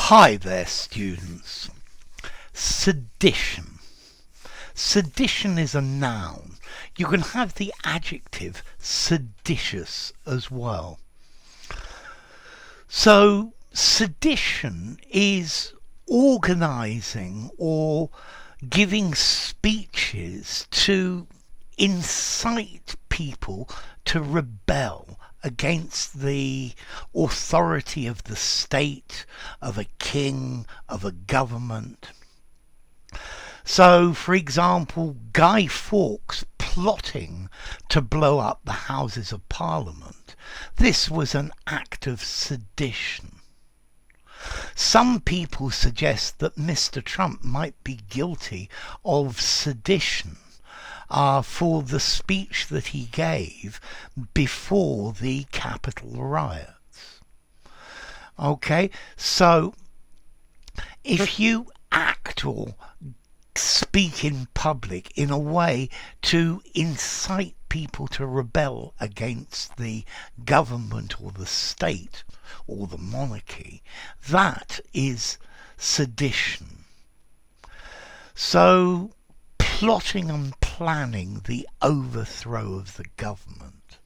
Hi there, students. Sedition. Sedition is a noun. You can have the adjective seditious as well. So, sedition is organising or giving speeches to incite people to rebel against the authority of the state, of a king, of a government. So, for example, Guy Fawkes plotting to blow up the Houses of Parliament. This was an act of sedition. Some people suggest that Mr. Trump might be guilty of sedition for the speech that he gave before the Capitol riots. Okay, so if you act or speak in public in a way to incite people to rebel against the government or the state or the monarchy, that is sedition. So, plotting and planning the overthrow of the government.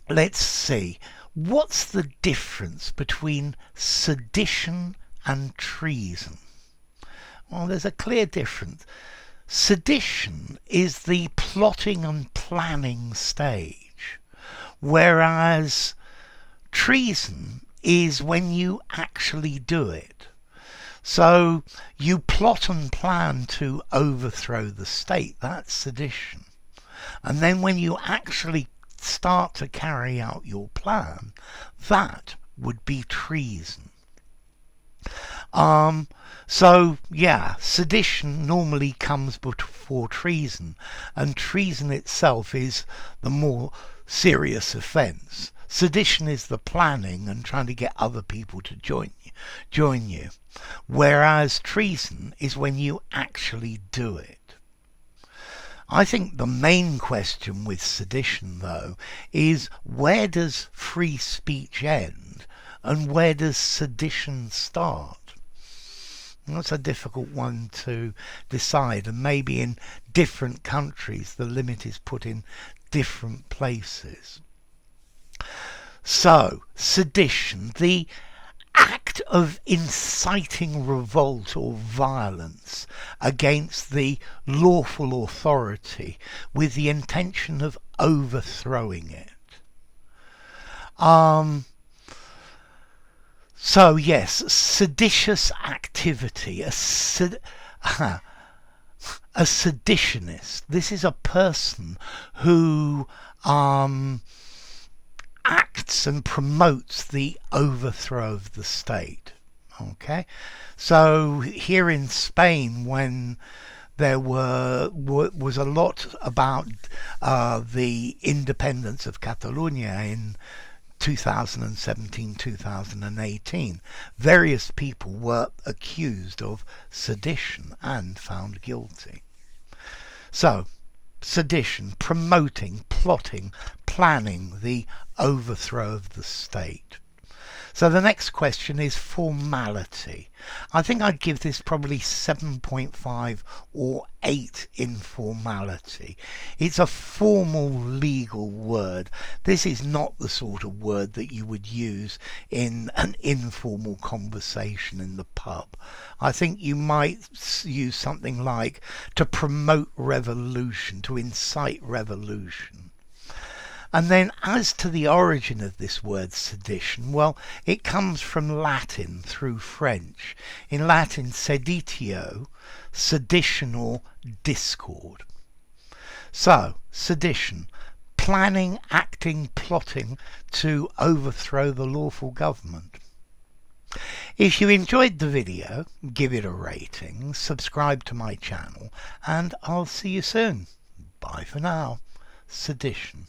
Let's see. What's the difference between sedition and treason? Well, there's a clear difference. Sedition is the plotting and planning stage, whereas treason is when you actually do it. So you plot and plan to overthrow the state, that's sedition. And then when you actually start to carry out your plan, that would be treason. So yeah, sedition normally comes before treason, and treason itself is the more serious offence. Sedition is the planning and trying to get other people to join you, whereas treason is when you actually do it. I think the main question with sedition, though, is where does free speech end and where does sedition start? That's a difficult one to decide, and maybe in different countries the limit is put in different places. So, sedition, the act of inciting revolt or violence against the lawful authority with the intention of overthrowing it. So yes, seditious activity, a seditionist. This is a person who acts and promotes the overthrow of the state. Okay, so here in Spain, when there was a lot about the independence of Catalonia in 2017-2018, various people were accused of sedition and found guilty. So, sedition, promoting, plotting, planning the overthrow of the state. So the next question is formality. I think I'd give this probably 7.5 or 8 in formality. It's a formal legal word. This is not the sort of word that you would use in an informal conversation in the pub. I think you might use something like to promote revolution, to incite revolution. And then as to the origin of this word sedition, well, it comes from Latin through French. In Latin, seditio, sedition or discord. So, sedition, planning, acting, plotting to overthrow the lawful government. If you enjoyed the video, give it a rating, subscribe to my channel, and I'll see you soon. Bye for now. Sedition.